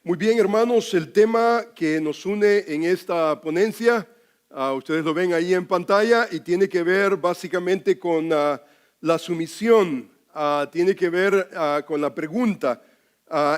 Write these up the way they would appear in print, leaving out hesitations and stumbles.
Muy bien, hermanos, el tema que nos une en esta ponencia, ustedes lo ven ahí en pantalla y tiene que ver básicamente con la sumisión, tiene que ver con la pregunta,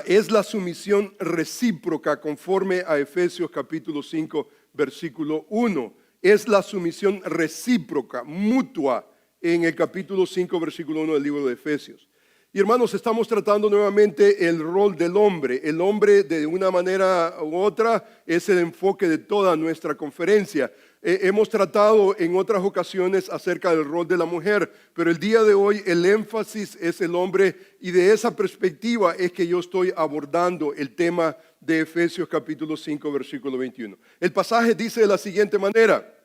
¿es la sumisión recíproca conforme a Efesios capítulo 5, versículo 1? Es la sumisión recíproca, mutua, en el capítulo 5, versículo 1 del libro de Efesios. Y hermanos, estamos tratando nuevamente el rol del hombre. El hombre, de una manera u otra, es el enfoque de toda nuestra conferencia. Hemos tratado en otras ocasiones acerca del rol de la mujer, pero el día de hoy el énfasis es el hombre, y de esa perspectiva es que yo estoy abordando el tema de Efesios capítulo 5, versículo 21. El pasaje dice de la siguiente manera: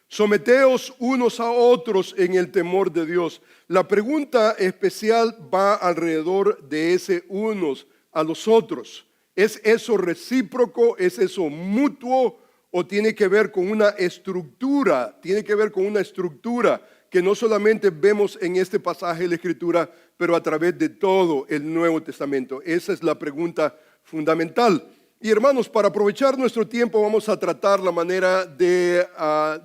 someteos unos a otros en el temor de Dios. La pregunta especial va alrededor de ese unos a los otros. ¿Es eso recíproco? ¿Es eso mutuo? ¿O tiene que ver con una estructura? Tiene que ver con una estructura que no solamente vemos en este pasaje de la Escritura, pero a través de todo el Nuevo Testamento. Esa es la pregunta fundamental. Y hermanos, para aprovechar nuestro tiempo vamos a tratar la manera de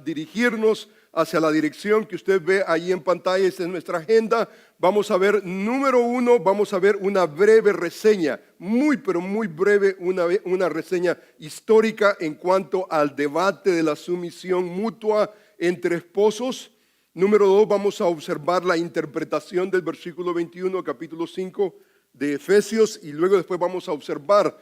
dirigirnos hacia la dirección que usted ve ahí en pantalla. Esta es nuestra agenda. Vamos a ver, número 1, vamos a ver una breve reseña, pero muy breve, una reseña histórica en cuanto al debate de la sumisión mutua entre esposos. Número 2, vamos a observar la interpretación del versículo 21, capítulo 5 de Efesios, y luego después vamos a observar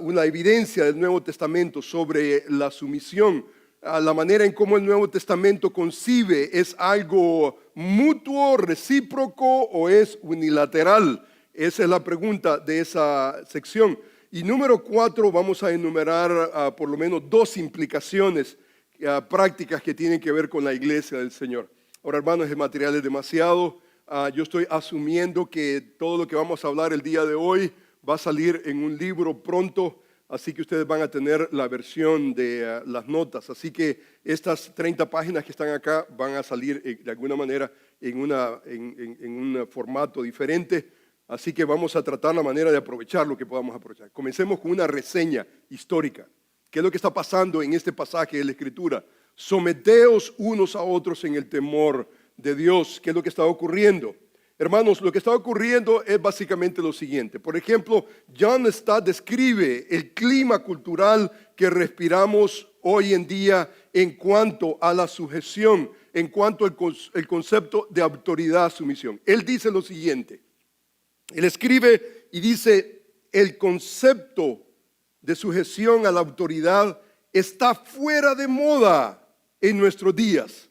una evidencia del Nuevo Testamento sobre la sumisión, la manera en cómo el Nuevo Testamento concibe. ¿Es algo mutuo, recíproco o es unilateral? Esa es la pregunta de esa sección. Y número 4, vamos a enumerar por lo menos 2 implicaciones prácticas que tienen que ver con la iglesia del Señor. Ahora, hermanos, el material es demasiado. Yo estoy asumiendo que todo lo que vamos a hablar el día de hoy va a salir en un libro pronto, así que ustedes van a tener la versión de las notas. Así que estas 30 páginas que están acá van a salir de alguna manera en un formato diferente. Así que vamos a tratar la manera de aprovechar lo que podamos aprovechar. Comencemos con una reseña histórica. ¿Qué es lo que está pasando en este pasaje de la Escritura? Someteos unos a otros en el temor de Dios. ¿Qué es lo que está ocurriendo? Hermanos, lo que está ocurriendo es básicamente lo siguiente. Por ejemplo, John Stott describe el clima cultural que respiramos hoy en día en cuanto a la sujeción, en cuanto al concepto de autoridad, sumisión. Él dice lo siguiente. Él escribe y dice: el concepto de sujeción a la autoridad está fuera de moda en nuestros días.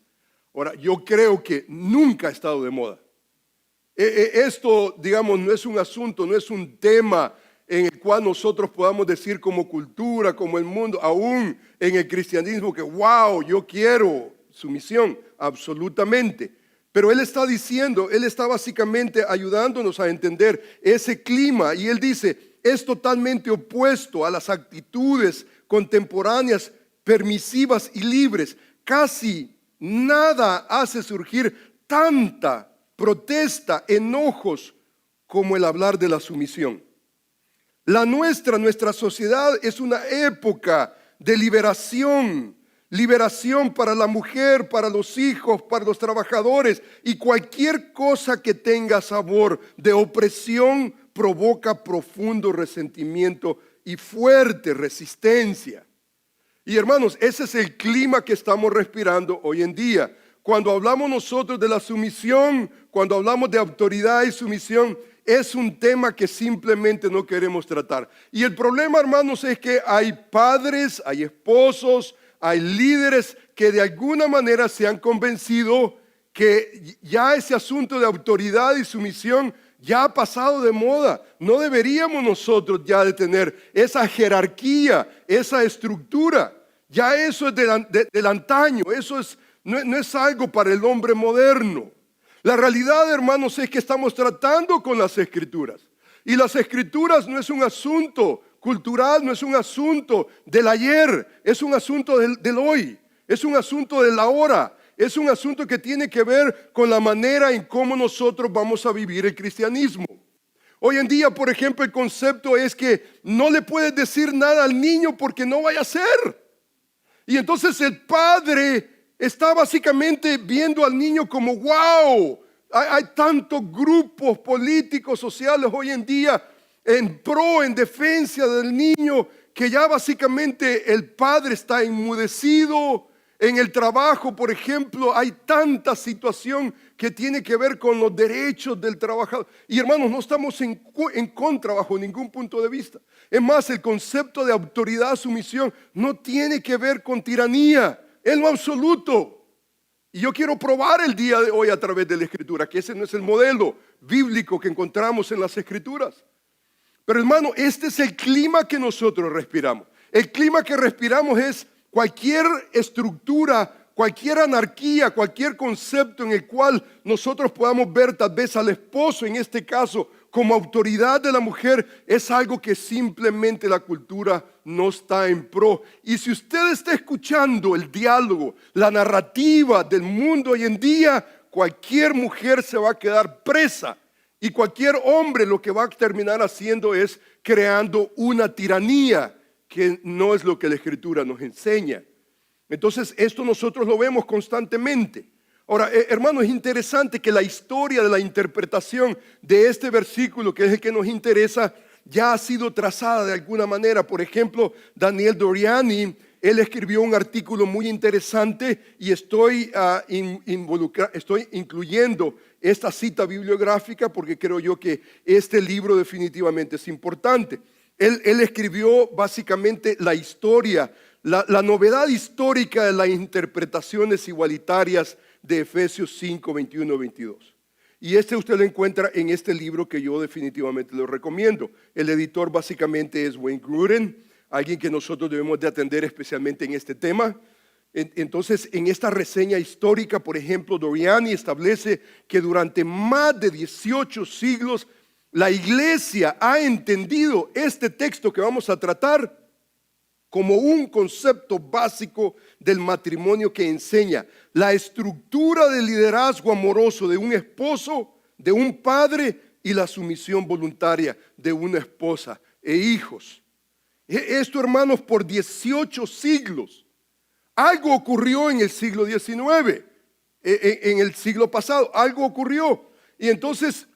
Ahora, yo creo que nunca ha estado de moda. Esto, digamos, no es un asunto, no es un tema en el cual nosotros podamos decir como cultura, como el mundo, aún en el cristianismo, que wow, yo quiero sumisión, absolutamente. Pero él está diciendo, él está básicamente ayudándonos a entender ese clima, y él dice: es totalmente opuesto a las actitudes contemporáneas, permisivas y libres. Casi nada hace surgir tanta protesta, enojos, como el hablar de la sumisión. Nuestra sociedad es una época de liberación para la mujer, para los hijos, para los trabajadores, y cualquier cosa que tenga sabor de opresión provoca profundo resentimiento y fuerte resistencia. Y hermanos, ese es el clima que estamos respirando hoy en día. Cuando hablamos nosotros de la sumisión, cuando hablamos de autoridad y sumisión, es un tema que simplemente no queremos tratar. Y el problema, hermanos, es que hay padres, hay esposos, hay líderes que de alguna manera se han convencido que ya ese asunto de autoridad y sumisión ya ha pasado de moda. No deberíamos nosotros ya de tener esa jerarquía, esa estructura. Ya eso es del antaño, eso no es algo para el hombre moderno. La realidad, hermanos, es que estamos tratando con las Escrituras. Y las Escrituras no es un asunto cultural, no es un asunto del ayer, es un asunto del hoy, es un asunto del ahora, es un asunto que tiene que ver con la manera en cómo nosotros vamos a vivir el cristianismo. Hoy en día, por ejemplo, el concepto es que no le puedes decir nada al niño porque no vaya a ser. Y entonces el padre está básicamente viendo al niño como, wow, hay tantos grupos políticos, sociales hoy en día en defensa del niño, que ya básicamente el padre está enmudecido. En el trabajo, por ejemplo, hay tanta situación que tiene que ver con los derechos del trabajador. Y hermanos, no estamos en contra bajo ningún punto de vista. Es más, el concepto de autoridad, sumisión, no tiene que ver con tiranía en lo absoluto. Y yo quiero probar el día de hoy a través de la Escritura que ese no es el modelo bíblico que encontramos en las Escrituras. Pero hermano, este es el clima que nosotros respiramos. El clima que respiramos es cualquier estructura, cualquier anarquía, cualquier concepto en el cual nosotros podamos ver tal vez al esposo, en este caso, como autoridad de la mujer, es algo que simplemente la cultura no está en pro. Y si usted está escuchando el diálogo, la narrativa del mundo hoy en día, cualquier mujer se va a quedar presa. Y cualquier hombre lo que va a terminar haciendo es creando una tiranía, que no es lo que la Escritura nos enseña. Entonces esto nosotros lo vemos constantemente. Ahora, hermano, es interesante que la historia de la interpretación de este versículo, que es el que nos interesa, ya ha sido trazada de alguna manera. Por ejemplo, Daniel Doriani, él escribió un artículo muy interesante y estoy incluyendo esta cita bibliográfica porque creo yo que este libro definitivamente es importante. Él escribió básicamente la historia, la novedad histórica de las interpretaciones igualitarias de Efesios 5, 21, 22. Y usted lo encuentra en este libro que yo definitivamente lo recomiendo. El editor básicamente es Wayne Grudem, alguien que nosotros debemos de atender especialmente en este tema. Entonces, en esta reseña histórica, por ejemplo, Doriani establece que durante más de 18 siglos la iglesia ha entendido este texto que vamos a tratar como un concepto básico del matrimonio que enseña la estructura del liderazgo amoroso de un esposo, de un padre y la sumisión voluntaria de una esposa e hijos. Esto, hermanos, por 18 siglos. Algo ocurrió en el siglo XIX, en el siglo pasado, algo ocurrió. Y entonces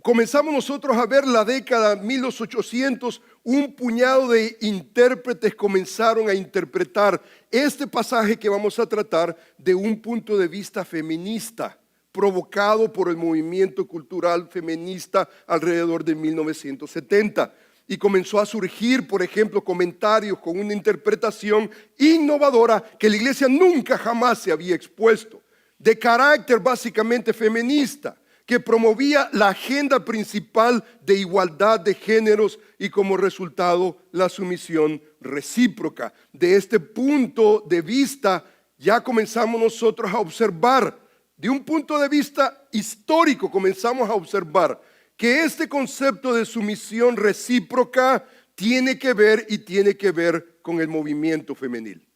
comenzamos nosotros a ver la década 1800, un puñado de intérpretes comenzaron a interpretar este pasaje que vamos a tratar de un punto de vista feminista, provocado por el movimiento cultural feminista alrededor de 1970. Y comenzó a surgir, por ejemplo, comentarios con una interpretación innovadora que la iglesia nunca jamás se había expuesto, de carácter básicamente feminista, que promovía la agenda principal de igualdad de géneros y como resultado la sumisión recíproca. De este punto de vista ya comenzamos nosotros a observar, de un punto de vista histórico comenzamos a observar que este concepto de sumisión recíproca tiene que ver con el movimiento femenil.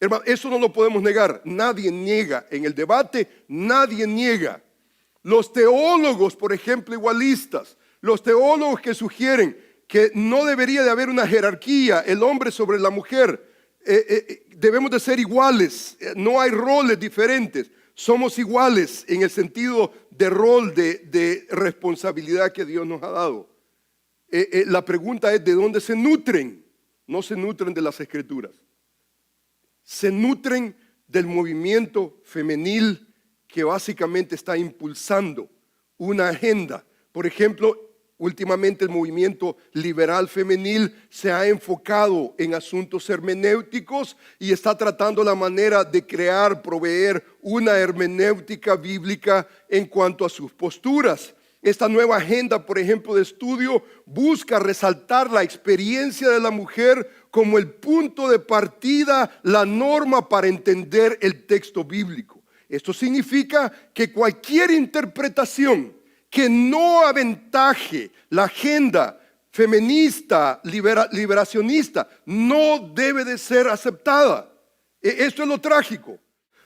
Hermano, eso no lo podemos negar, nadie niega en el debate, nadie niega. Los teólogos, por ejemplo, igualistas, los teólogos que sugieren que no debería de haber una jerarquía, el hombre sobre la mujer, debemos de ser iguales, no hay roles diferentes, somos iguales en el sentido de rol, de responsabilidad que Dios nos ha dado. La pregunta es, ¿de dónde se nutren? No se nutren de las Escrituras, se nutren del movimiento femenil que básicamente está impulsando una agenda. Por ejemplo, últimamente el movimiento liberal femenil se ha enfocado en asuntos hermenéuticos y está tratando la manera de crear, proveer una hermenéutica bíblica en cuanto a sus posturas. Esta nueva agenda, por ejemplo, de estudio busca resaltar la experiencia de la mujer como el punto de partida, la norma para entender el texto bíblico. Esto significa que cualquier interpretación que no aventaje la agenda feminista, liberacionista, no debe de ser aceptada. Esto es lo trágico.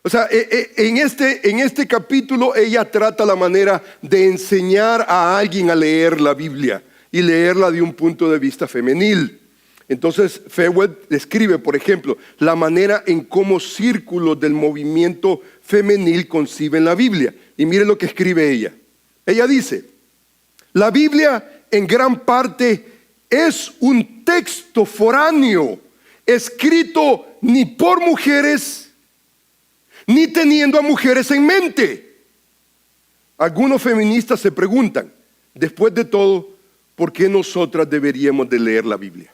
O sea, en este capítulo ella trata la manera de enseñar a alguien a leer la Biblia y leerla de un punto de vista femenil. Entonces, Feuer describe, por ejemplo, la manera en cómo círculos del movimiento femenil conciben la Biblia. Y mire lo que escribe ella. Ella dice, la Biblia en gran parte es un texto foráneo, escrito ni por mujeres, ni teniendo a mujeres en mente. Algunos feministas se preguntan, después de todo, ¿por qué nosotras deberíamos de leer la Biblia?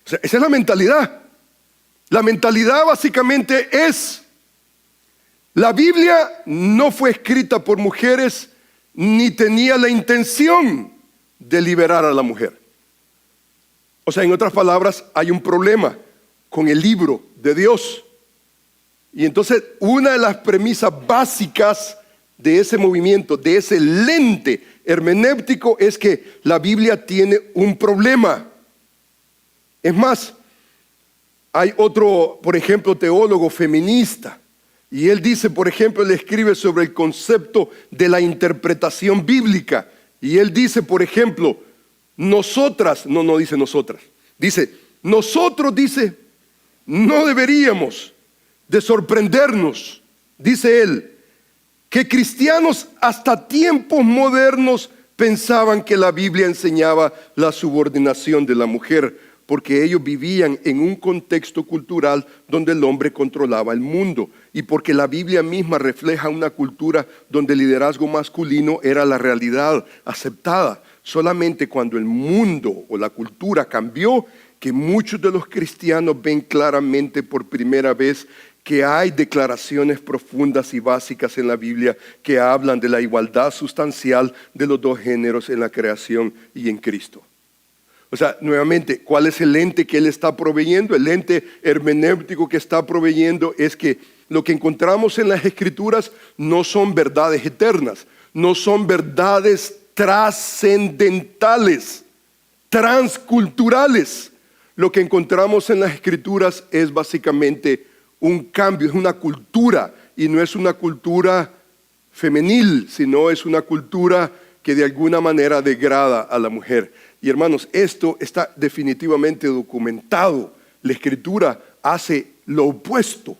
O sea, esa es la mentalidad. La mentalidad básicamente es, la Biblia no fue escrita por mujeres, ni tenía la intención de liberar a la mujer. O sea, en otras palabras, hay un problema con el libro de Dios. Y entonces, una de las premisas básicas de ese movimiento, de ese lente hermenéutico, es que la Biblia tiene un problema. Es más, hay otro, por ejemplo, teólogo feminista, y él dice, por ejemplo, él escribe sobre el concepto de la interpretación bíblica, y él dice, por ejemplo, nosotras, no dice nosotras, dice, nosotros, dice, no deberíamos de sorprendernos, dice él, que cristianos hasta tiempos modernos pensaban que la Biblia enseñaba la subordinación de la mujer, porque ellos vivían en un contexto cultural donde el hombre controlaba el mundo y porque la Biblia misma refleja una cultura donde el liderazgo masculino era la realidad aceptada. Solamente cuando el mundo o la cultura cambió, que muchos de los cristianos ven claramente por primera vez que hay declaraciones profundas y básicas en la Biblia que hablan de la igualdad sustancial de los dos géneros en la creación y en Cristo. O sea, nuevamente, ¿cuál es el lente que él está proveyendo? El lente hermenéutico que está proveyendo es que lo que encontramos en las Escrituras no son verdades eternas, no son verdades trascendentales, transculturales. Lo que encontramos en las Escrituras es básicamente un cambio, es una cultura, y no es una cultura femenil, sino es una cultura que de alguna manera degrada a la mujer. Y hermanos, esto está definitivamente documentado. La Escritura hace lo opuesto,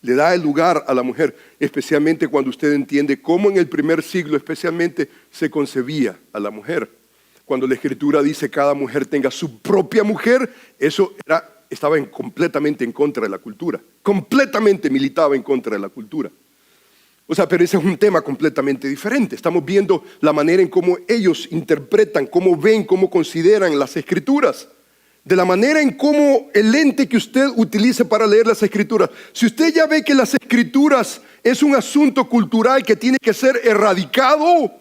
le da el lugar a la mujer, especialmente cuando usted entiende cómo en el primer siglo especialmente se concebía a la mujer. Cuando la Escritura dice que cada mujer tenga su propia mujer, eso estaba completamente en contra de la cultura, completamente militaba en contra de la cultura. O sea, pero ese es un tema completamente diferente. Estamos viendo la manera en cómo ellos interpretan, cómo ven, cómo consideran las Escrituras. De la manera en cómo el lente que usted utilice para leer las Escrituras. Si usted ya ve que las Escrituras es un asunto cultural que tiene que ser erradicado,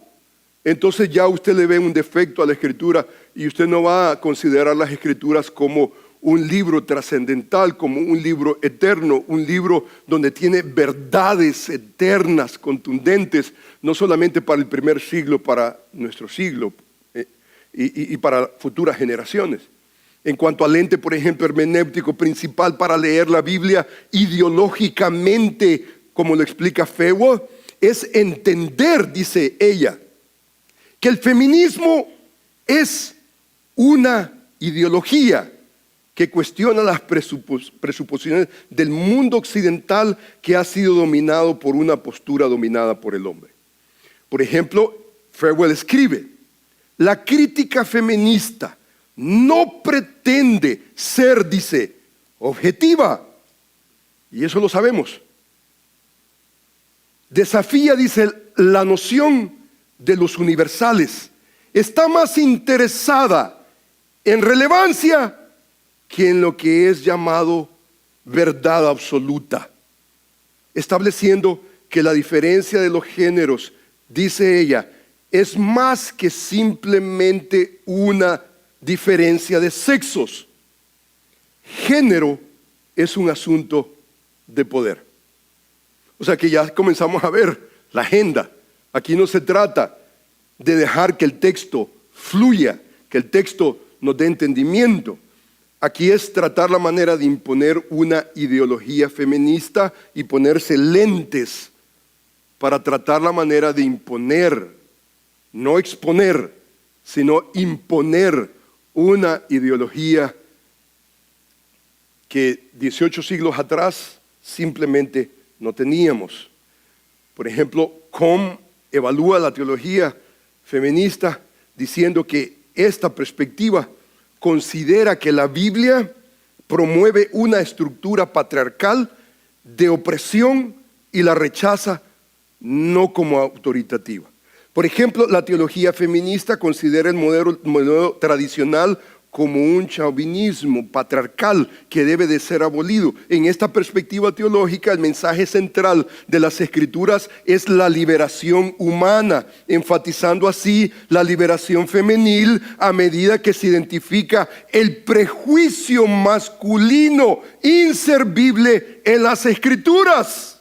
entonces ya usted le ve un defecto a la Escritura y usted no va a considerar las Escrituras como un libro trascendental, como un libro eterno, un libro donde tiene verdades eternas, contundentes, no solamente para el primer siglo, para nuestro siglo y para futuras generaciones. En cuanto al lente, por ejemplo, hermenéutico principal para leer la Biblia ideológicamente, como lo explica Feuer, es entender, dice ella, que el feminismo es una ideología que cuestiona las presuposiciones del mundo occidental que ha sido dominado por una postura dominada por el hombre. Por ejemplo, Feuer escribe, la crítica feminista no pretende ser, dice, objetiva, y eso lo sabemos. Desafía, dice, la noción de los universales. Está más interesada en relevancia que en lo que es llamado verdad absoluta, estableciendo que la diferencia de los géneros, dice ella, es más que simplemente una diferencia de sexos. Género es un asunto de poder. O sea que ya comenzamos a ver la agenda. Aquí no se trata de dejar que el texto fluya, que el texto nos dé entendimiento. Aquí es tratar la manera de imponer una ideología feminista y ponerse lentes para tratar la manera de imponer, no exponer, sino imponer una ideología que 18 siglos atrás simplemente no teníamos. Por ejemplo, Combe evalúa la teología feminista diciendo que esta perspectiva considera que la Biblia promueve una estructura patriarcal de opresión y la rechaza no como autoritativa. Por ejemplo, la teología feminista considera el modelo tradicional como un chauvinismo patriarcal que debe de ser abolido. En esta perspectiva teológica, el mensaje central de las Escrituras es la liberación humana, enfatizando así la liberación femenil a medida que se identifica el prejuicio masculino inservible en las Escrituras.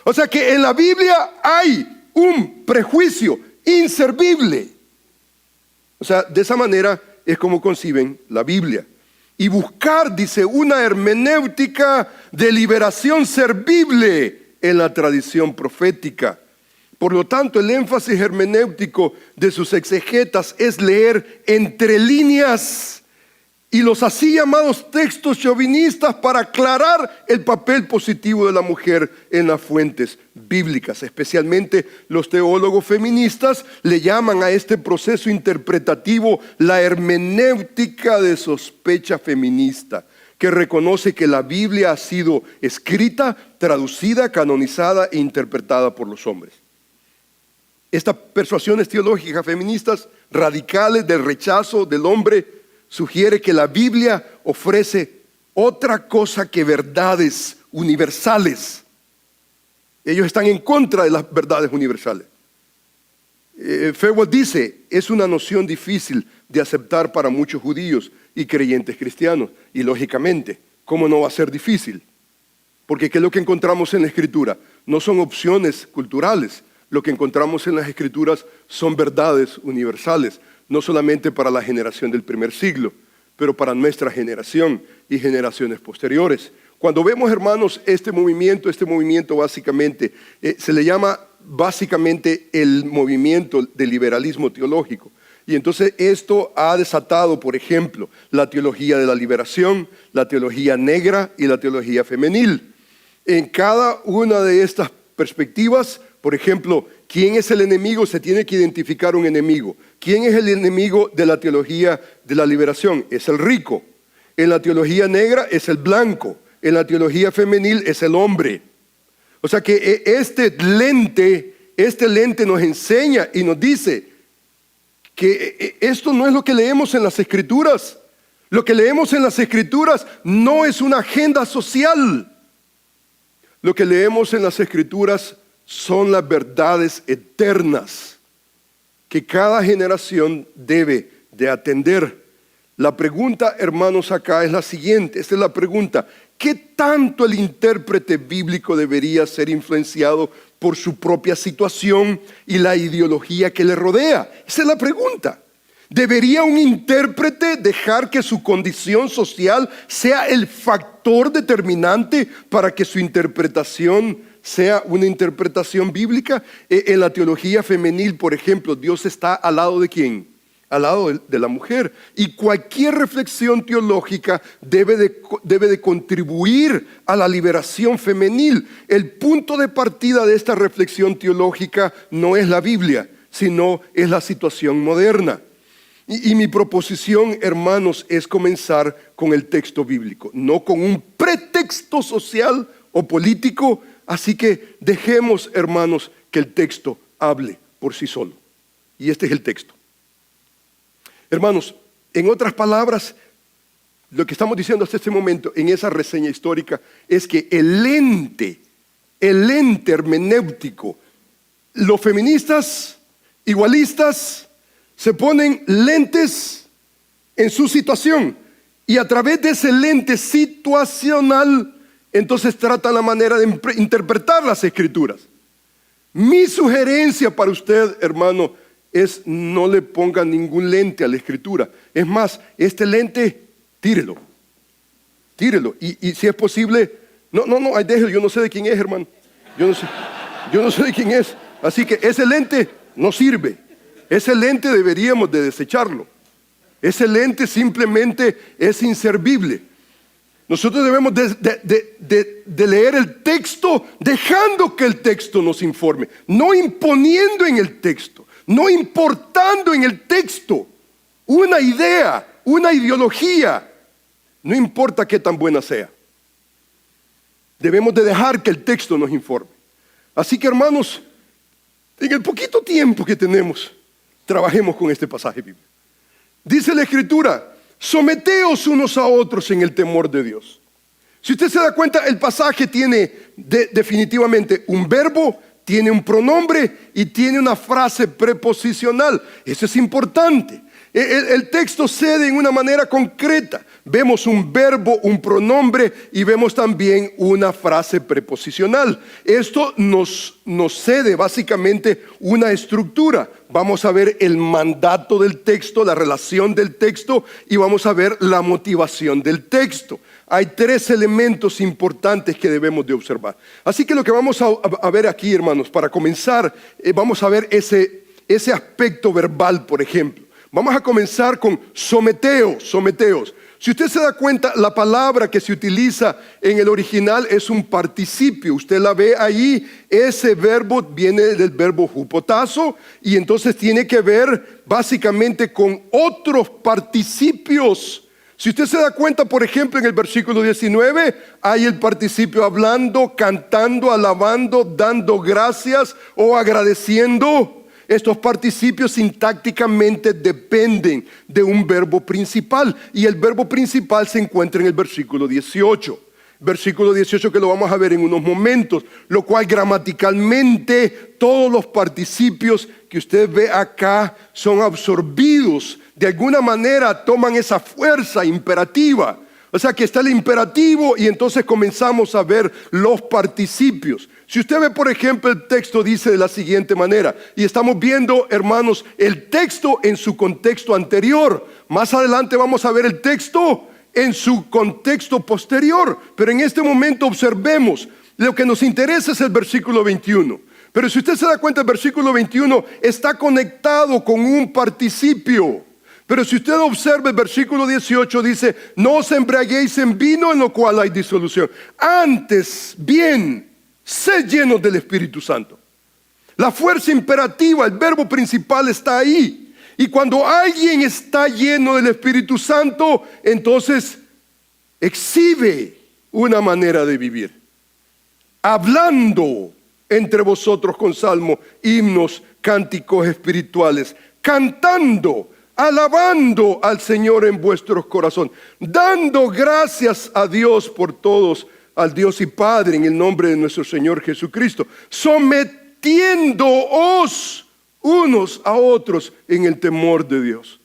O sea que en la Biblia hay un prejuicio inservible. O sea, de esa manera es como conciben la Biblia. Y buscar, dice, una hermenéutica de liberación servible en la tradición profética. Por lo tanto, el énfasis hermenéutico de sus exegetas es leer entre líneas y los así llamados textos chauvinistas para aclarar el papel positivo de la mujer en las fuentes bíblicas. Especialmente los teólogos feministas le llaman a este proceso interpretativo la hermenéutica de sospecha feminista, que reconoce que la Biblia ha sido escrita, traducida, canonizada e interpretada por los hombres. Estas persuasiones teológicas feministas radicales del rechazo del hombre sugiere que la Biblia ofrece otra cosa que verdades universales. Ellos están en contra de las verdades universales. Feuerbach dice, es una noción difícil de aceptar para muchos judíos y creyentes cristianos. Y lógicamente, ¿cómo no va a ser difícil? Porque ¿qué es lo que encontramos en la Escritura? No son opciones culturales. Lo que encontramos en las Escrituras son verdades universales. No solamente para la generación del primer siglo, pero para nuestra generación y generaciones posteriores. Cuando vemos, hermanos, este movimiento básicamente, se le llama básicamente el movimiento del liberalismo teológico. Y entonces esto ha desatado, por ejemplo, la teología de la liberación, la teología negra y la teología femenil. En cada una de estas perspectivas, por ejemplo, ¿quién es el enemigo? Se tiene que identificar un enemigo. ¿Quién es el enemigo de la teología de la liberación? Es el rico. En la teología negra es el blanco. En la teología femenil es el hombre. O sea que este lente nos enseña y nos dice que esto no es lo que leemos en las Escrituras. Lo que leemos en las Escrituras no es una agenda social. Lo que leemos en las Escrituras son las verdades eternas que cada generación debe de atender. La pregunta, hermanos, acá es la siguiente. Esta es la pregunta. ¿Qué tanto el intérprete bíblico debería ser influenciado por su propia situación y la ideología que le rodea? Esa es la pregunta. ¿Debería un intérprete dejar que su condición social sea el factor determinante para que su interpretación sea una interpretación bíblica? En la teología femenil, por ejemplo, Dios está al lado de ¿quién? Al lado de la mujer. Y cualquier reflexión teológica debe de contribuir a la liberación femenil. El punto de partida de esta reflexión teológica no es la Biblia, sino es la situación moderna. Y mi proposición, hermanos, es comenzar con el texto bíblico, no con un pretexto social o político. Así que dejemos, hermanos, que el texto hable por sí solo. Y este es el texto. Hermanos, en otras palabras, lo que estamos diciendo hasta este momento en esa reseña histórica es que el ente hermenéutico, los feministas igualistas se ponen lentes en su situación y a través de ese lente situacional entonces tratan la manera de interpretar las Escrituras. Mi sugerencia para usted, hermano, es no le ponga ningún lente a la Escritura. Es más, este lente, tírelo. tírelo. Y si es posible, no, ahí déjelo, yo no sé de quién es, hermano. Yo no sé de quién es. Así que ese lente no sirve. Ese lente deberíamos de desecharlo. Ese lente simplemente es inservible. Nosotros debemos de leer el texto dejando que el texto nos informe, no imponiendo en el texto, no importando en el texto una idea, una ideología, no importa qué tan buena sea. Debemos de dejar que el texto nos informe. Así que, hermanos, en el poquito tiempo que tenemos, trabajemos con este pasaje bíblico. Dice la Escritura: someteos unos a otros en el temor de Dios. Si usted se da cuenta, el pasaje tiene definitivamente un verbo, tiene un pronombre y tiene una frase preposicional. Eso es importante. El texto cede en una manera concreta. Vemos un verbo, un pronombre y vemos también una frase preposicional. Esto nos cede básicamente una estructura. Vamos a ver el mandato del texto, la relación del texto y vamos a ver la motivación del texto. Hay tres elementos importantes que debemos de observar. Así que lo que vamos a ver aquí, hermanos, para comenzar, vamos a ver ese aspecto verbal, por ejemplo. Vamos a comenzar con someteos. Si usted se da cuenta, la palabra que se utiliza en el original es un participio. Usted la ve ahí, ese verbo viene del verbo hupotazo y entonces tiene que ver básicamente con otros participios. Si usted se da cuenta, por ejemplo, en el versículo 19, hay el participio hablando, cantando, alabando, dando gracias o agradeciendo. Estos participios sintácticamente dependen de un verbo principal y el verbo principal se encuentra en el versículo 18. Versículo 18 que lo vamos a ver en unos momentos, lo cual gramaticalmente todos los participios que usted ve acá son absorbidos. De alguna manera toman esa fuerza imperativa. O sea que está el imperativo y entonces comenzamos a ver los participios. Si usted ve, por ejemplo, el texto dice de la siguiente manera, y estamos viendo, hermanos, el texto en su contexto anterior. Más adelante vamos a ver el texto en su contexto posterior. Pero en este momento observemos, lo que nos interesa es el versículo 21. Pero si usted se da cuenta, el versículo 21 está conectado con un participio. Pero si usted observa el versículo 18 dice, no os embriaguéis en vino en lo cual hay disolución. Antes bien, sed llenos del Espíritu Santo. La fuerza imperativa, el verbo principal está ahí. Y cuando alguien está lleno del Espíritu Santo, entonces exhibe una manera de vivir. Hablando entre vosotros con salmos, himnos, cánticos espirituales, cantando, alabando al Señor en vuestros corazones, dando gracias a Dios por todos, al Dios y Padre en el nombre de nuestro Señor Jesucristo, sometiéndoos unos a otros en el temor de Dios.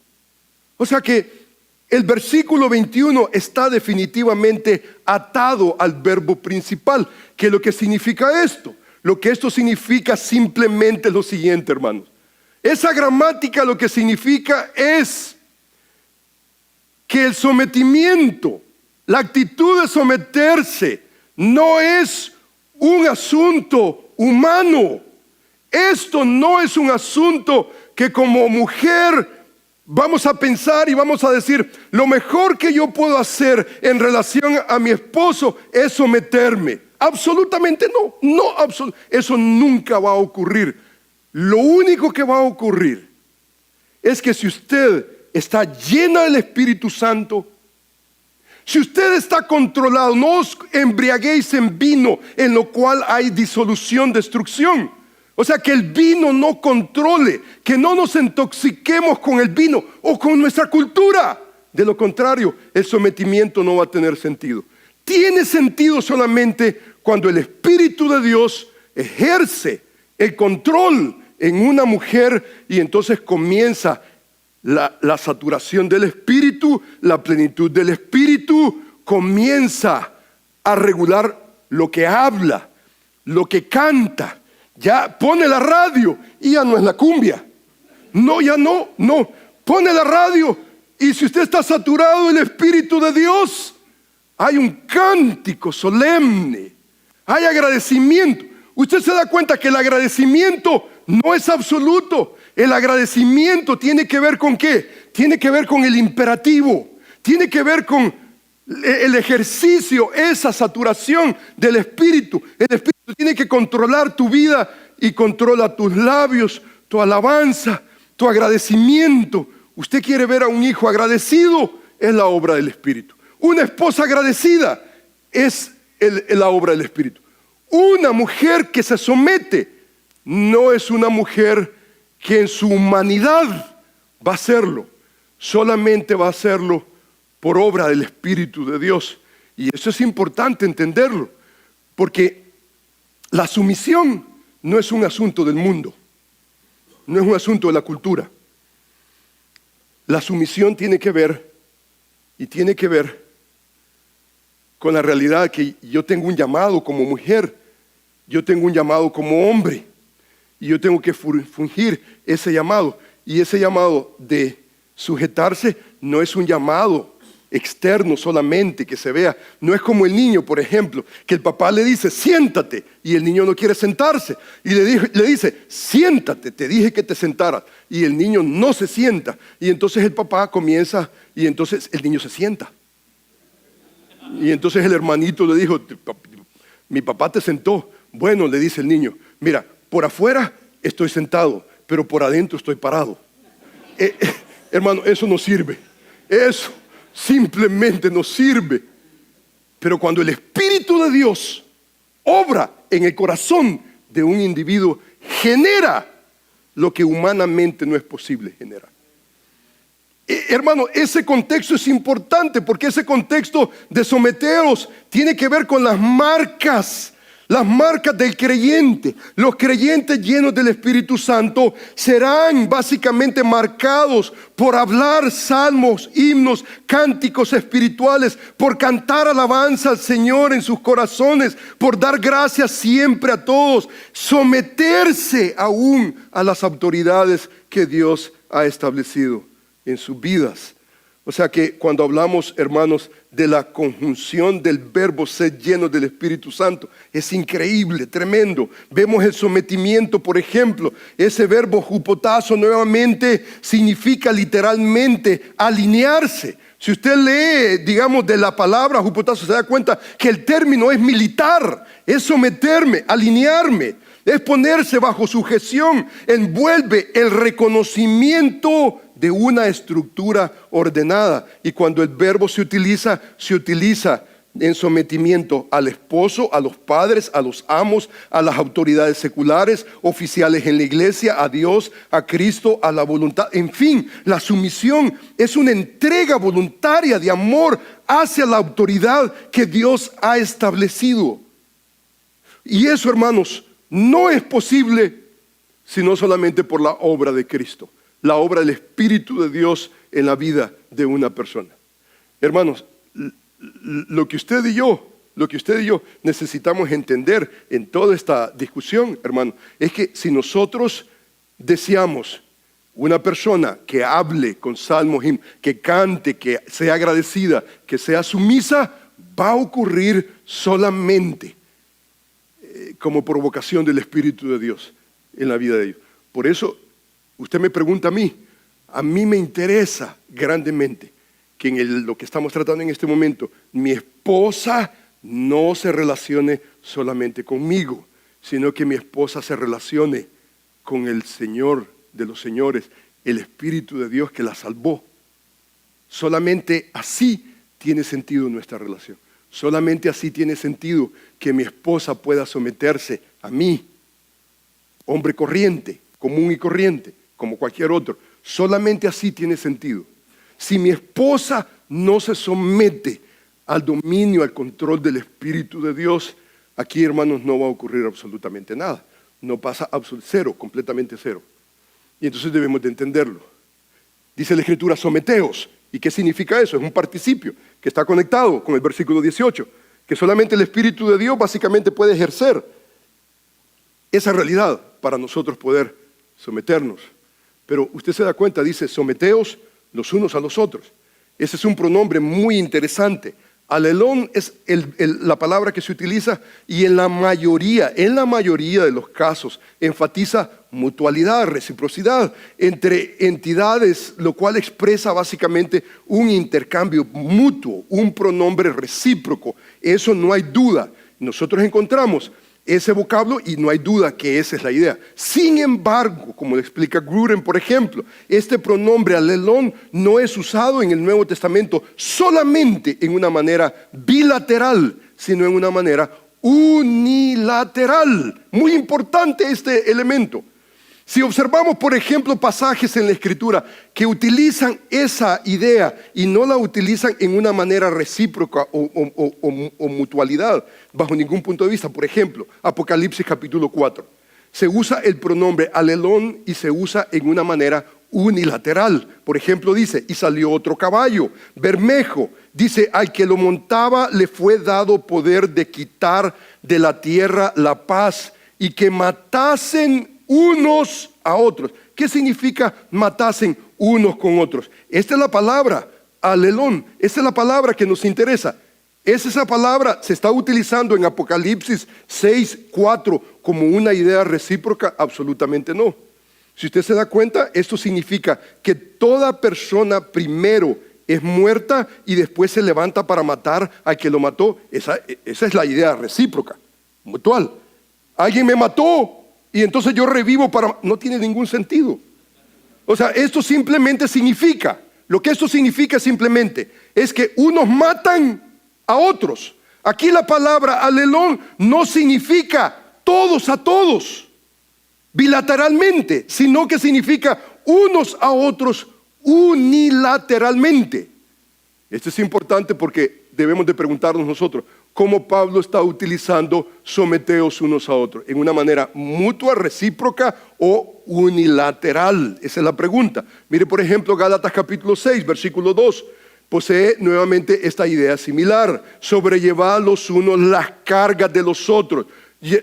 O sea que el versículo 21 está definitivamente atado al verbo principal. ¿Qué es lo que significa esto? Lo que esto significa simplemente es lo siguiente, hermanos. Esa gramática lo que significa es que el sometimiento, la actitud de someterse, no es un asunto humano. Esto no es un asunto que como mujer vamos a pensar y vamos a decir, lo mejor que yo puedo hacer en relación a mi esposo es someterme. Absolutamente no, eso nunca va a ocurrir. Lo único que va a ocurrir es que si usted está llena del Espíritu Santo, si usted está controlado, no os embriaguéis en vino en lo cual hay disolución, destrucción. O sea, que el vino no controle, que no nos intoxiquemos con el vino o con nuestra cultura. De lo contrario, el sometimiento no va a tener sentido. Tiene sentido solamente cuando el Espíritu de Dios ejerce el control en una mujer y entonces comienza la saturación del Espíritu, la plenitud del Espíritu, comienza a regular lo que habla, lo que canta. Ya pone la radio y ya no es la cumbia. No, ya no. Pone la radio y si usted está saturado del Espíritu de Dios, Hay un cántico solemne, hay agradecimiento. Usted se da cuenta que el agradecimiento no es absoluto. El agradecimiento tiene que ver con ¿qué? Tiene que ver con el imperativo, tiene que ver con el ejercicio, esa saturación del Espíritu. El Espíritu tiene que controlar tu vida y controla tus labios, tu alabanza, tu agradecimiento. Usted quiere ver a un hijo agradecido, es la obra del Espíritu. Una esposa agradecida es la obra del Espíritu. Una mujer que se somete no es una mujer que en su humanidad va a hacerlo, solamente va a hacerlo por obra del Espíritu de Dios. Y eso es importante entenderlo, porque la sumisión no es un asunto del mundo, no es un asunto de la cultura. La sumisión tiene que ver con la realidad que yo tengo un llamado como mujer, yo tengo un llamado como hombre, y yo tengo que fungir ese llamado. Y ese llamado de sujetarse no es un llamado externo solamente que se vea. No es como el niño, por ejemplo, que el papá le dice, siéntate, y el niño no quiere sentarse. Y le dice, siéntate, te dije que te sentaras. Y el niño no se sienta. Y entonces el papá comienza, y entonces el niño se sienta. Y entonces el hermanito le dijo, mi papá te sentó. Bueno, le dice el niño, mira, por afuera estoy sentado, pero por adentro estoy parado. Hermano, eso no sirve. Eso simplemente no sirve. Pero cuando el Espíritu de Dios obra en el corazón de un individuo, genera lo que humanamente no es posible generar. Hermano, ese contexto es importante porque ese contexto de someteros tiene que ver con las marcas del creyente. Los creyentes llenos del Espíritu Santo serán básicamente marcados por hablar salmos, himnos, cánticos espirituales, por cantar alabanza al Señor en sus corazones, por dar gracias siempre a todos, someterse aún a las autoridades que Dios ha establecido en sus vidas. O sea que cuando hablamos, hermanos, de la conjunción del verbo ser lleno del Espíritu Santo, es increíble, tremendo. Vemos el sometimiento, por ejemplo. Ese verbo hupotazo nuevamente significa literalmente alinearse. Si usted lee, digamos, de la palabra hupotazo, se da cuenta que el término es militar, es someterme, alinearme, es ponerse bajo sujeción, envuelve el reconocimiento de una estructura ordenada. Y cuando el verbo se utiliza en sometimiento al esposo, a los padres, a los amos, a las autoridades seculares, oficiales en la iglesia, a Dios, a Cristo, a la voluntad. En fin, la sumisión es una entrega voluntaria de amor hacia la autoridad que Dios ha establecido. Y eso, hermanos, no es posible sino solamente por la obra de Cristo, la obra del Espíritu de Dios en la vida de una persona. Hermanos, lo que usted y yo necesitamos entender en toda esta discusión, hermano, es que si nosotros deseamos una persona que hable con salmos, que cante, que sea agradecida, que sea sumisa, va a ocurrir solamente como provocación del Espíritu de Dios en la vida de ellos. Por eso, usted me pregunta a mí me interesa grandemente que en lo que estamos tratando en este momento, mi esposa no se relacione solamente conmigo, sino que mi esposa se relacione con el Señor de los señores, el Espíritu de Dios que la salvó. Solamente así tiene sentido nuestra relación. Solamente así tiene sentido que mi esposa pueda someterse a mí, hombre corriente, común y corriente, como cualquier otro. Solamente así tiene sentido. Si mi esposa no se somete al dominio, al control del Espíritu de Dios, aquí, hermanos, no va a ocurrir absolutamente nada. No pasa cero, completamente cero. Y entonces debemos de entenderlo. Dice la Escritura, someteos. ¿Y qué significa eso? Es un participio que está conectado con el versículo 18, que solamente el Espíritu de Dios básicamente puede ejercer esa realidad para nosotros poder someternos. Pero usted se da cuenta, dice, someteos los unos a los otros. Ese es un pronombre muy interesante. Alelón es la palabra que se utiliza y en la mayoría de los casos enfatiza mutualidad, reciprocidad entre entidades, lo cual expresa básicamente un intercambio mutuo, un pronombre recíproco. Eso no hay duda. Nosotros encontramos ese vocablo y no hay duda que esa es la idea. Sin embargo, como le explica Gruden, por ejemplo, este pronombre alelón no es usado en el Nuevo Testamento solamente en una manera bilateral, sino en una manera unilateral. Muy importante este elemento. Si observamos, por ejemplo, pasajes en la Escritura que utilizan esa idea y no la utilizan en una manera recíproca o mutualidad, bajo ningún punto de vista. Por ejemplo, Apocalipsis capítulo 4. Se usa el pronombre alelón y se usa en una manera unilateral. Por ejemplo, dice, y salió otro caballo, bermejo. Dice, al que lo montaba le fue dado poder de quitar de la tierra la paz y que matasen unos a otros. ¿Qué significa matasen unos con otros? Esta es la palabra, alelón. Esta es la palabra que nos interesa. Esa palabra se está utilizando en Apocalipsis 6:4 como una idea recíproca. Absolutamente no. Si usted se da cuenta, esto significa que toda persona primero es muerta y después se levanta para matar al que lo mató. Esa es la idea recíproca, mutual. Alguien me mató y entonces yo revivo para... No tiene ningún sentido. O sea, esto simplemente significa, lo que esto significa simplemente es que unos matan a otros. Aquí la palabra alelón no significa todos a todos, bilateralmente, sino que significa unos a otros unilateralmente. Esto es importante porque debemos de preguntarnos nosotros, ¿cómo Pablo está utilizando someteos unos a otros? ¿En una manera mutua, recíproca o unilateral? Esa es la pregunta. Mire, por ejemplo, Gálatas capítulo 6, versículo 2. Posee nuevamente esta idea similar. Sobrellevad los unos las cargas de los otros.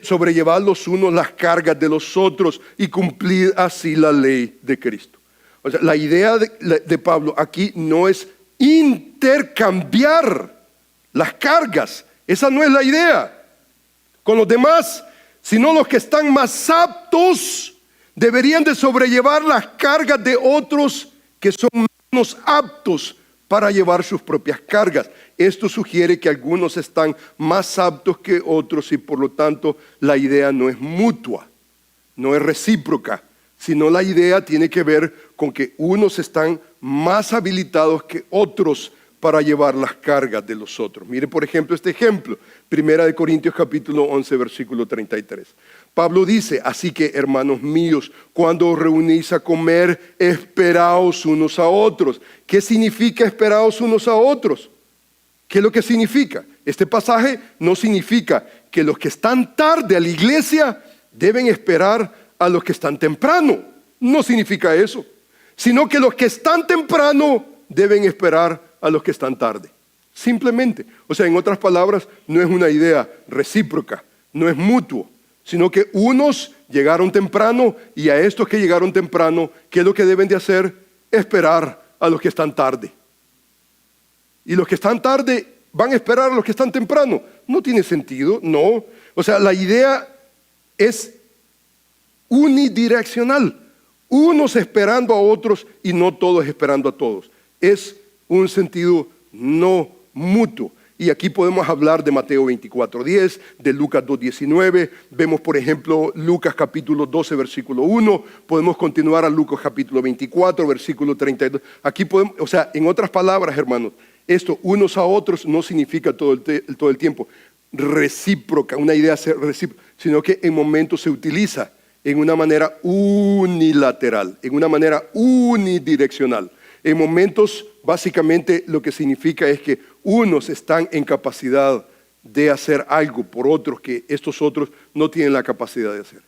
Sobrellevad los unos las cargas de los otros y cumplid así la ley de Cristo. O sea, la idea de Pablo aquí no es intercambiar las cargas. Esa no es la idea con los demás, sino los que están más aptos deberían de sobrellevar las cargas de otros que son menos aptos para llevar sus propias cargas. Esto sugiere que algunos están más aptos que otros y por lo tanto la idea no es mutua, no es recíproca, sino la idea tiene que ver con que unos están más habilitados que otros para llevar las cargas de los otros. Mire, por ejemplo, este ejemplo, 1 Corintios capítulo 11, versículo 33. Pablo dice, así que, hermanos míos, cuando os reunís a comer, esperaos unos a otros. ¿Qué significa esperaos unos a otros? ¿Qué es lo que significa? Este pasaje no significa que los que están tarde a la iglesia deben esperar a los que están temprano. No significa eso. Sino que los que están temprano deben esperar a los que están tarde. Simplemente. O sea, en otras palabras, no es una idea recíproca, no es mutuo, sino que unos llegaron temprano y a estos que llegaron temprano, ¿qué es lo que deben de hacer? Esperar a los que están tarde. Y los que están tarde van a esperar a los que están temprano. No tiene sentido, no. O sea, la idea es unidireccional. Unos esperando a otros y no todos esperando a todos. Es un sentido no mutuo. Y aquí podemos hablar de Mateo 24:10, de Lucas 2:19. Vemos, por ejemplo, Lucas capítulo 12, versículo 1. Podemos continuar a Lucas capítulo 24, versículo 32. Aquí podemos, o sea, en otras palabras, hermanos, esto unos a otros no significa todo el tiempo recíproca, una idea recíproca, sino que en momentos se utiliza en una manera unilateral, en una manera unidireccional. En momentos, básicamente, lo que significa es que unos están en capacidad de hacer algo por otros que estos otros no tienen la capacidad de hacer.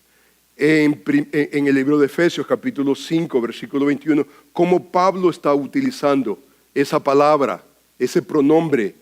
En el libro de Efesios, capítulo 5, versículo 21, cómo Pablo está utilizando esa palabra, ese pronombre,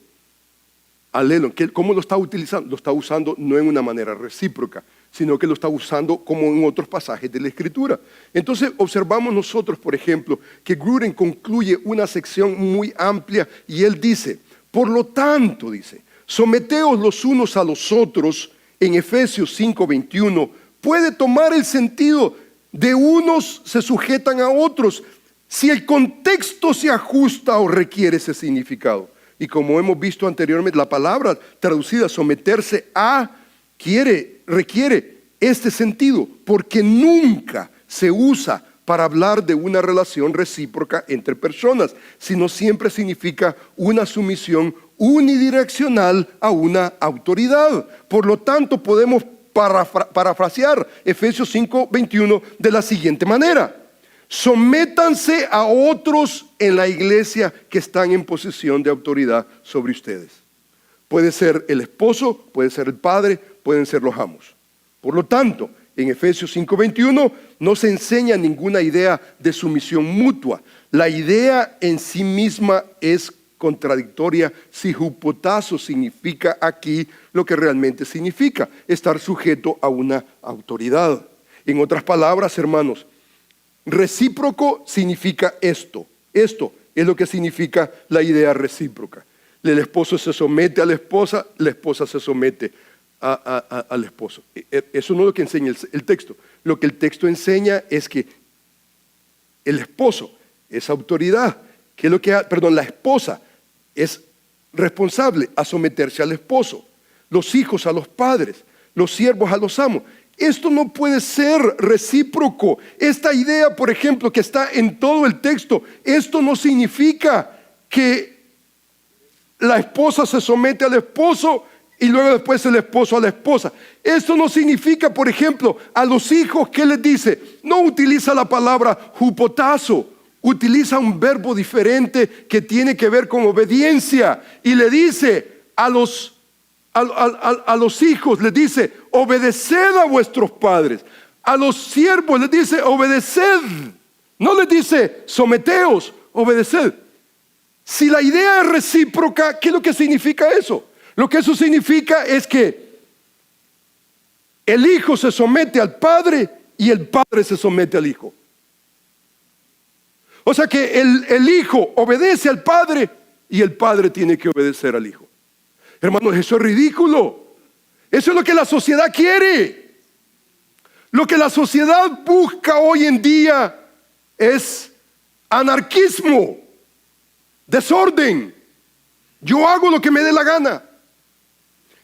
alelón, ¿cómo lo está utilizando? Lo está usando no en una manera recíproca, sino que lo está usando como en otros pasajes de la Escritura. Entonces observamos nosotros, por ejemplo, que Gruden concluye una sección muy amplia y él dice, Por lo tanto, dice, someteos los unos a los otros, en Efesios 5:21, puede tomar el sentido de unos se sujetan a otros, si el contexto se ajusta o requiere ese significado. Y como hemos visto anteriormente, la palabra traducida someterse a requiere este sentido, porque nunca se usa para hablar de una relación recíproca entre personas, sino siempre significa una sumisión unidireccional a una autoridad. Por lo tanto, podemos parafrasear Efesios 5:21 de la siguiente manera: sométanse a otros en la iglesia que están en posesión de autoridad sobre ustedes. Puede ser el esposo, puede ser el padre, pueden ser los amos. Por lo tanto, en Efesios 5:21 no se enseña ninguna idea de sumisión mutua. La idea en sí misma es contradictoria si hupotazo significa aquí lo que realmente significa, estar sujeto a una autoridad. En otras palabras, hermanos, recíproco significa esto. Esto es lo que significa la idea recíproca. El esposo se somete a la esposa se somete al esposo. Eso no es lo que enseña el texto. Lo que el texto enseña es que el esposo es autoridad, la esposa es responsable a someterse al esposo, los hijos a los padres, los siervos a los amos. Esto no puede ser recíproco. Esta idea, por ejemplo, que está en todo el texto, esto no significa que la esposa se somete al esposo y luego después el esposo a la esposa. Esto no significa, por ejemplo, a los hijos que les dice, no utiliza la palabra hupotazo, utiliza un verbo diferente que tiene que ver con obediencia y le dice a los hijos, les dice, obedeced a vuestros padres. A los siervos les dice, obedeced. No les dice, someteos, obedeced. Si la idea es recíproca, ¿qué es lo que significa eso? Lo que eso significa es que el hijo se somete al padre y el padre se somete al hijo. O sea que el hijo obedece al padre y el padre tiene que obedecer al hijo. Hermanos, eso es ridículo. Eso es lo que la sociedad quiere. Lo que la sociedad busca hoy en día es anarquismo, desorden. Yo hago lo que me dé la gana.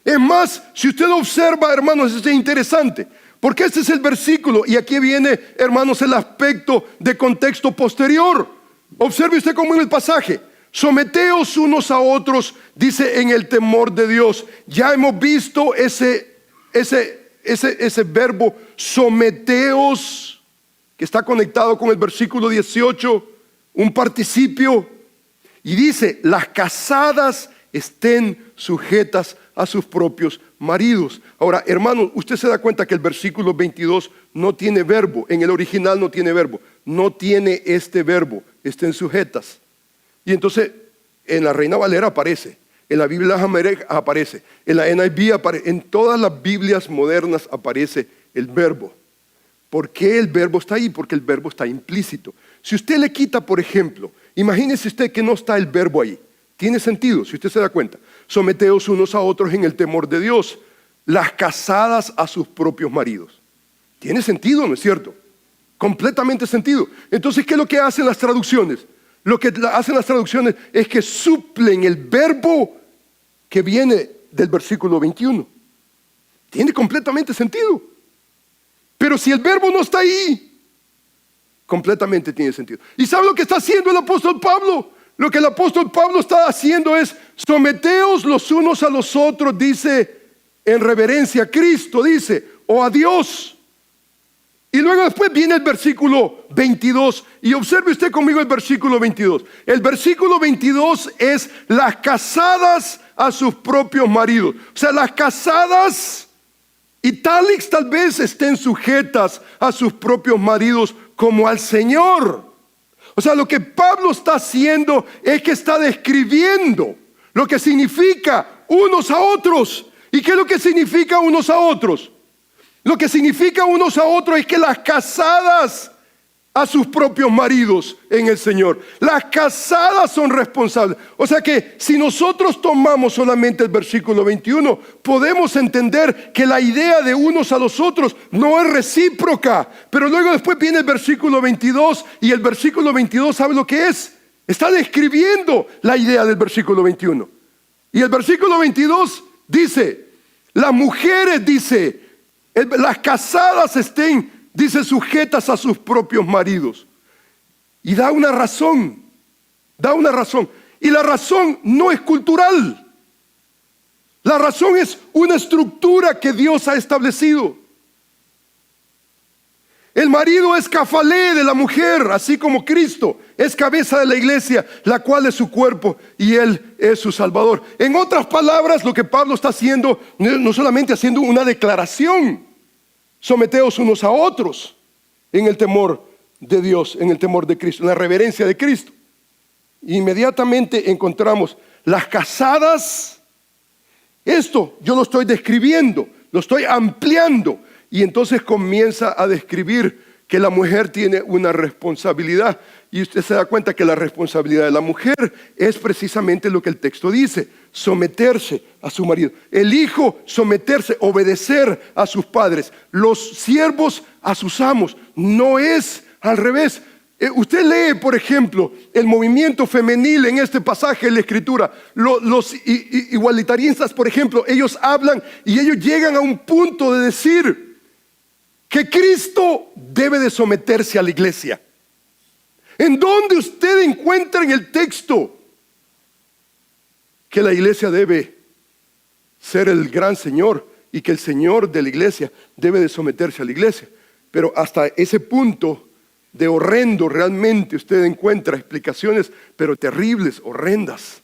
Es más, si usted observa, hermanos, esto es interesante, porque este es el versículo y aquí viene, hermanos, el aspecto de contexto posterior. Observe usted cómo en el pasaje: someteos unos a otros, dice, en el temor de Dios. Ya hemos visto ese verbo someteos, que está conectado con el versículo 18, un participio, y dice, las casadas estén sujetas a sus propios maridos. Ahora, hermano, usted se da cuenta que el versículo 22 no tiene verbo. En el original no tiene verbo. No tiene este verbo, estén sujetas. Y entonces en la Reina Valera aparece, en la Biblia América aparece, en la NIV aparece, en todas las Biblias modernas aparece el verbo. ¿Por qué el verbo está ahí? Porque el verbo está implícito. Si usted le quita, por ejemplo, imagínese usted que no está el verbo ahí. Tiene sentido, si usted se da cuenta. Someteos unos a otros en el temor de Dios, las casadas a sus propios maridos. Tiene sentido, ¿no es cierto? Completamente sentido. Entonces, ¿qué es lo que hacen las traducciones? Lo que hacen las traducciones es que suplen el verbo que viene del versículo 21. Tiene completamente sentido. Pero si el verbo no está ahí, completamente tiene sentido. ¿Y sabe lo que está haciendo el apóstol Pablo? Lo que el apóstol Pablo está haciendo es someteos los unos a los otros, dice, en reverencia a Cristo, dice, o a Dios. Y luego después viene el versículo 22 y observe usted conmigo el versículo 22. El versículo 22 es las casadas a sus propios maridos. O sea, las casadas, italics, tal vez estén sujetas a sus propios maridos como al Señor. O sea, lo que Pablo está haciendo es que está describiendo lo que significa unos a otros. ¿Y qué es lo que significa unos a otros? Lo que significa unos a otros es que las casadas a sus propios maridos en el Señor. Las casadas son responsables. O sea que si nosotros tomamos solamente el versículo 21, podemos entender que la idea de unos a los otros no es recíproca. Pero luego después viene el versículo 22 y el versículo 22, ¿sabe lo que es? Está describiendo la idea del versículo 21. Y el versículo 22 dice, las mujeres, dice, las casadas estén, dice, sujetas a sus propios maridos. Y da una razón. Y la razón no es cultural. La razón es una estructura que Dios ha establecido. El marido es cafalé de la mujer, así como Cristo es cabeza de la iglesia, la cual es su cuerpo y Él es su Salvador. En otras palabras, lo que Pablo está haciendo, no solamente haciendo una declaración, someteos unos a otros en el temor de Dios, en el temor de Cristo, en la reverencia de Cristo. Inmediatamente encontramos las casadas. Esto yo lo estoy describiendo, lo estoy ampliando. Y entonces comienza a describir que la mujer tiene una responsabilidad. Y usted se da cuenta que la responsabilidad de la mujer es precisamente lo que el texto dice: someterse a su marido. El hijo, someterse, obedecer a sus padres. Los siervos a sus amos. No es al revés. Usted lee, por ejemplo, el movimiento femenil en este pasaje de la Escritura. Los igualitaristas, por ejemplo, ellos hablan y ellos llegan a un punto de decir que Cristo debe de someterse a la iglesia. ¿En dónde usted encuentra en el texto que la iglesia debe ser el gran Señor y que el Señor de la iglesia debe de someterse a la iglesia? Pero hasta ese punto de horrendo realmente usted encuentra explicaciones, pero terribles, horrendas,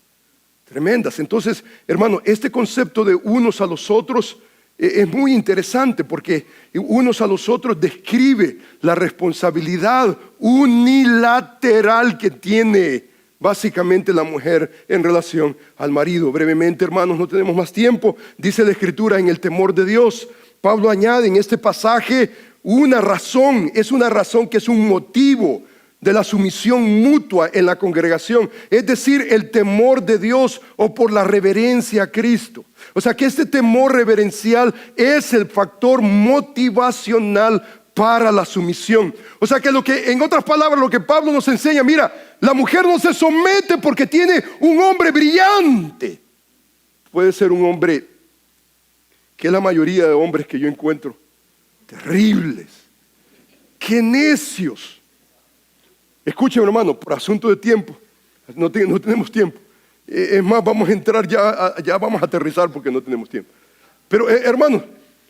tremendas. Entonces, hermano, este concepto de unos a los otros es muy interesante, porque unos a los otros describe la responsabilidad unilateral que tiene básicamente la mujer en relación al marido. Brevemente, hermanos, no tenemos más tiempo. Dice la Escritura: en el temor de Dios. Pablo añade en este pasaje una razón, es una razón que es un motivo de la sumisión mutua en la congregación, es decir, el temor de Dios o por la reverencia a Cristo. O sea que este temor reverencial es el factor motivacional para la sumisión. O sea que en otras palabras, lo que Pablo nos enseña: mira, la mujer no se somete porque tiene un hombre brillante. Puede ser un hombre que es la mayoría de hombres que yo encuentro terribles, qué necios. Escúcheme, hermano, por asunto de tiempo, no tenemos tiempo. Es más, vamos a entrar ya vamos a aterrizar porque no tenemos tiempo. Pero hermanos,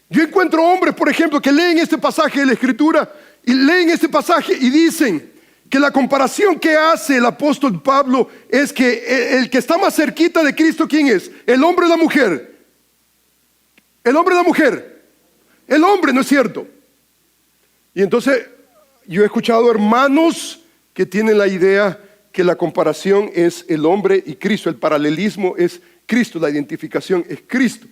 yo encuentro hombres, por ejemplo, que leen este pasaje de la Escritura y leen este pasaje y dicen que la comparación que hace el apóstol Pablo es que el que está más cerquita de Cristo, ¿quién es? ¿El hombre o la mujer? El hombre o la mujer. El hombre, ¿no es cierto? Y entonces yo he escuchado hermanos que tienen la idea que la comparación es el hombre y Cristo, el paralelismo es Cristo, la identificación es Cristo.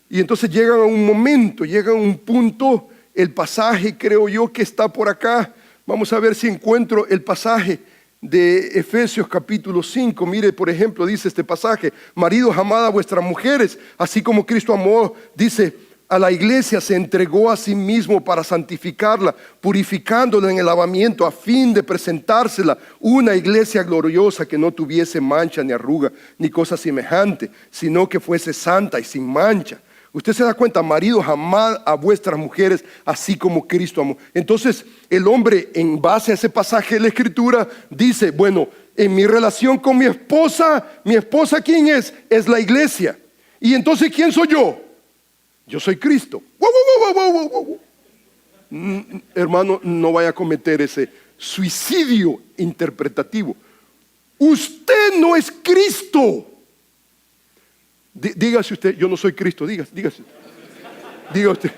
Y entonces llegan a un momento, llegan a un punto, el pasaje creo yo que está por acá. Vamos a ver si encuentro el pasaje de Efesios capítulo 5. Mire, por ejemplo, dice este pasaje: maridos, amad a vuestras mujeres, así como Cristo amó, dice, a la iglesia, se entregó a sí mismo para santificarla, purificándola en el lavamiento, a fin de presentársela una iglesia gloriosa, que no tuviese mancha ni arruga ni cosa semejante, sino que fuese santa y sin mancha. Usted se da cuenta: maridos, amad a vuestras mujeres así como Cristo amó. Entonces el hombre, en base a ese pasaje de la Escritura, dice: bueno, en mi relación con mi esposa ¿quién es? Es la iglesia. Y entonces, ¿quién soy yo? Yo soy Cristo. Hermano, no vaya a cometer ese suicidio interpretativo. Usted no es Cristo. Dígase usted: yo no soy Cristo. Dígase. Diga usted.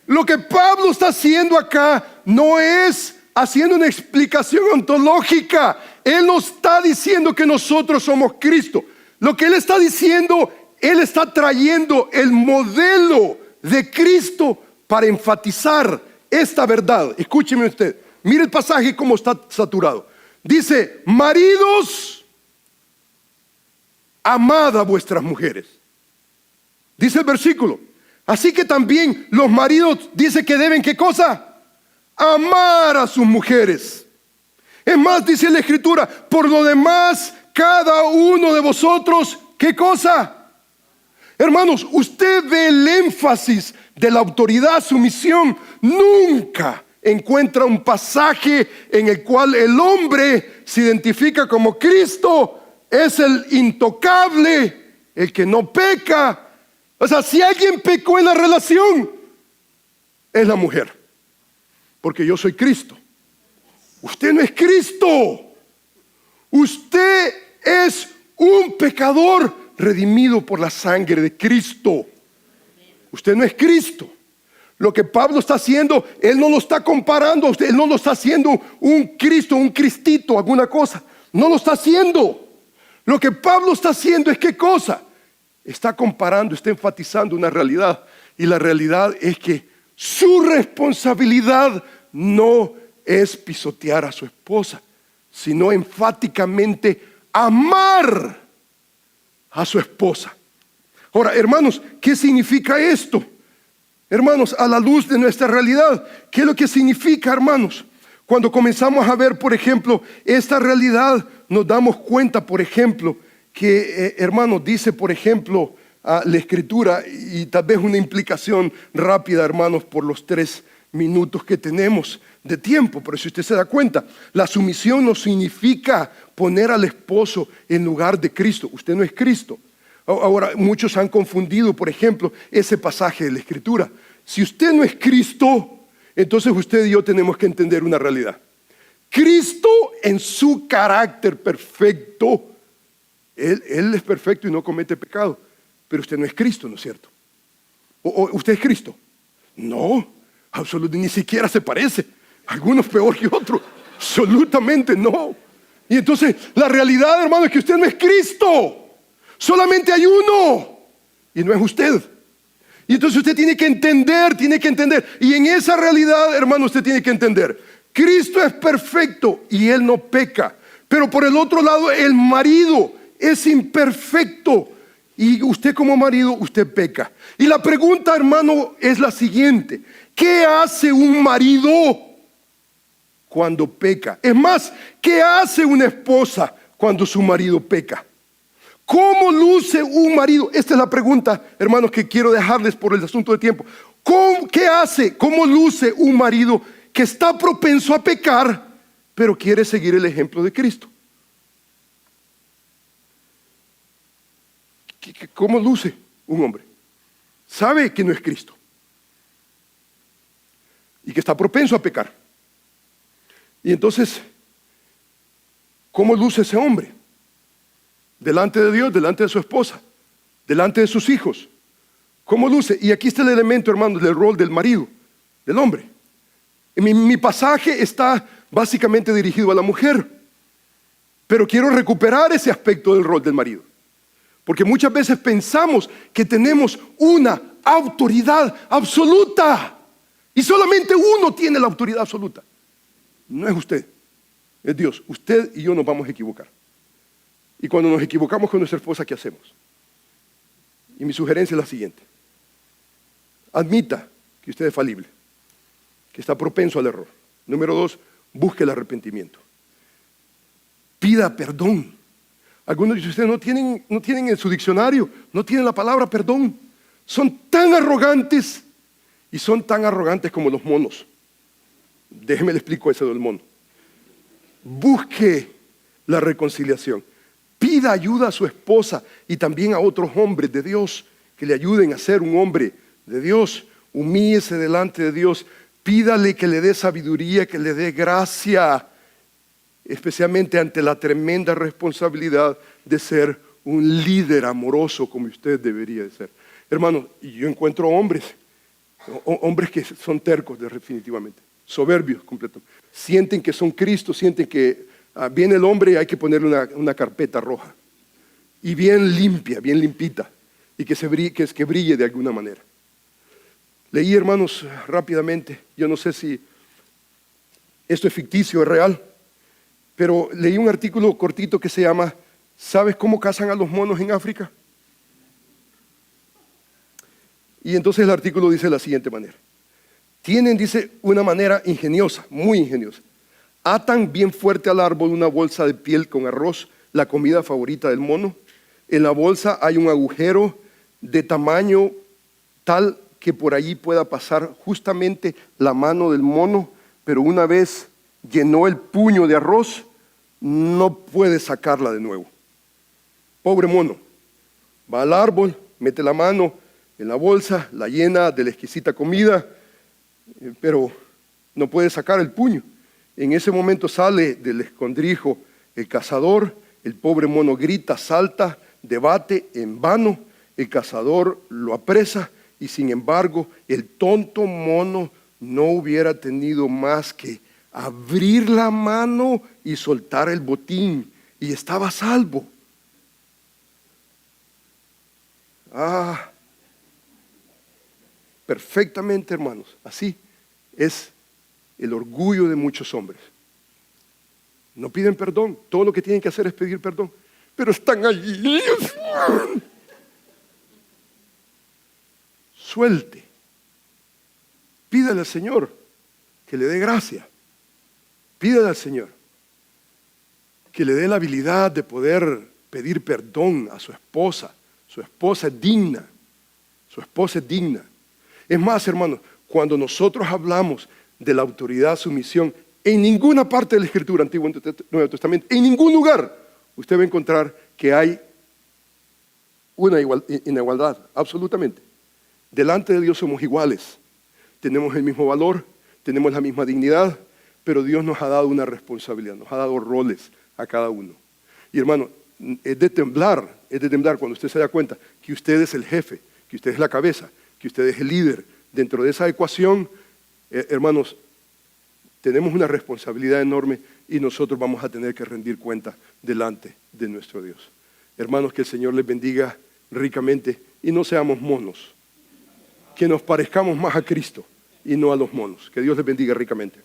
Lo que Pablo está haciendo acá no es haciendo una explicación ontológica. Él no está diciendo que nosotros somos Cristo. Lo que él está diciendo, él está trayendo el modelo de Cristo para enfatizar esta verdad. Escúcheme usted. Mire el pasaje cómo está saturado. Dice, maridos, amad a vuestras mujeres. Dice el versículo. Así que también los maridos dice que deben, ¿qué cosa? Amar a sus mujeres. Es más, dice la Escritura, por lo demás, cada uno de vosotros, ¿qué cosa? Hermanos, usted ve el énfasis de la autoridad, sumisión. Nunca encuentra un pasaje en el cual el hombre se identifica como Cristo, es el intocable, el que no peca. O sea, si alguien pecó en la relación, es la mujer. Porque yo soy Cristo. Usted no es Cristo. Usted es un pecador redimido por la sangre de Cristo. Usted no es Cristo. Lo que Pablo está haciendo, él no lo está comparando a usted, él no lo está haciendo un Cristo, un Cristito, alguna cosa. No lo está haciendo. Lo que Pablo está haciendo es ¿qué cosa? Está comparando, está enfatizando una realidad. Y la realidad es que su responsabilidad no es pisotear a su esposa, sino enfáticamente amar a su esposa. Ahora, hermanos, ¿qué significa esto? Hermanos, a la luz de nuestra realidad, ¿qué es lo que significa, hermanos? Cuando comenzamos a ver, por ejemplo, esta realidad, nos damos cuenta, por ejemplo, que, hermanos, dice, por ejemplo, la Escritura, y tal vez una implicación rápida, hermanos, por los 3 minutos que tenemos de tiempo. Pero si usted se da cuenta, la sumisión no significa poner al esposo en lugar de Cristo. Usted no es Cristo. Ahora, muchos han confundido, por ejemplo, ese pasaje de la Escritura. Si usted no es Cristo, entonces usted y yo tenemos que entender una realidad. Cristo en su carácter perfecto, Él es perfecto y no comete pecado. Pero usted no es Cristo, ¿no es cierto? ¿O usted es Cristo? No, absolutamente, ni siquiera se parece. Algunos peor que otros. Absolutamente no. Y entonces la realidad, hermano, es que usted no es Cristo. Solamente hay uno. Y no es usted. Y entonces usted tiene que entender. Y en esa realidad, hermano, usted tiene que entender. Cristo es perfecto y Él no peca. Pero por el otro lado, el marido es imperfecto. Y usted como marido, usted peca. Y la pregunta, hermano, es la siguiente. ¿Qué hace un marido cuando peca? Es más, ¿qué hace una esposa cuando su marido peca? ¿Cómo luce un marido? Esta es la pregunta, hermanos, que quiero dejarles por el asunto de tiempo. ¿Qué hace? ¿Cómo luce un marido que está propenso a pecar, pero quiere seguir el ejemplo de Cristo? ¿Cómo luce un hombre? Sabe que no es Cristo y que está propenso a pecar. Y entonces, ¿cómo luce ese hombre? Delante de Dios, delante de su esposa, delante de sus hijos. ¿Cómo luce? Y aquí está el elemento, hermanos, del rol del marido, del hombre. Mi pasaje está básicamente dirigido a la mujer, pero quiero recuperar ese aspecto del rol del marido. Porque muchas veces pensamos que tenemos una autoridad absoluta y solamente uno tiene la autoridad absoluta. No es usted, es Dios. Usted y yo nos vamos a equivocar. Y cuando nos equivocamos con nuestra esposa, ¿qué hacemos? Y mi sugerencia es la siguiente. Admita que usted es falible, que está propenso al error. Número 2, busque el arrepentimiento. Pida perdón. Algunos de ustedes no tienen en su diccionario, no tienen la palabra perdón. Son tan arrogantes y son tan arrogantes como los monos. Déjeme le explico eso del mono. Busque la reconciliación. Pida ayuda a su esposa y también a otros hombres de Dios que le ayuden a ser un hombre de Dios. Humíllese delante de Dios. Pídale que le dé sabiduría, que le dé gracia, especialmente ante la tremenda responsabilidad de ser un líder amoroso como usted debería de ser. Hermano, yo encuentro hombres que son tercos definitivamente, soberbios completamente. Sienten que son Cristo, sienten que viene el hombre y hay que ponerle una carpeta roja. Y bien limpia, bien limpita. Y que brille de alguna manera. Leí, hermanos, rápidamente, yo no sé si esto es ficticio o es real, pero leí un artículo cortito que se llama ¿Sabes cómo cazan a los monos en África? Y entonces el artículo dice de la siguiente manera. Tienen, dice, una manera ingeniosa, muy ingeniosa. Atan bien fuerte al árbol una bolsa de piel con arroz, la comida favorita del mono. En la bolsa hay un agujero de tamaño tal que por allí pueda pasar justamente la mano del mono, pero una vez llenó el puño de arroz, no puede sacarla de nuevo. Pobre mono, va al árbol, mete la mano en la bolsa, la llena de la exquisita comida, pero no puede sacar el puño. En ese momento sale del escondrijo el cazador, el pobre mono grita, salta, debate en vano, el cazador lo apresa y sin embargo el tonto mono no hubiera tenido más que abrir la mano y soltar el botín y estaba a salvo. Perfectamente, hermanos, así es el orgullo de muchos hombres. No piden perdón, todo lo que tienen que hacer es pedir perdón, pero están allí. Suelte, pídale al Señor que le dé gracia, pídale al Señor que le dé la habilidad de poder pedir perdón a su esposa. Su esposa es digna, su esposa es digna. Es más, hermanos, cuando nosotros hablamos de la autoridad, sumisión, en ninguna parte de la Escritura, Antiguo y Nuevo Testamento, en ningún lugar, usted va a encontrar que hay una igualdad, absolutamente. Delante de Dios somos iguales, tenemos el mismo valor, tenemos la misma dignidad, pero Dios nos ha dado una responsabilidad, nos ha dado roles a cada uno. Y hermano, es de temblar cuando usted se da cuenta que usted es el jefe, que usted es la cabeza, que usted es el líder. Dentro de esa ecuación, hermanos, tenemos una responsabilidad enorme y nosotros vamos a tener que rendir cuenta delante de nuestro Dios. Hermanos, que el Señor les bendiga ricamente y no seamos monos, que nos parezcamos más a Cristo y no a los monos. Que Dios les bendiga ricamente.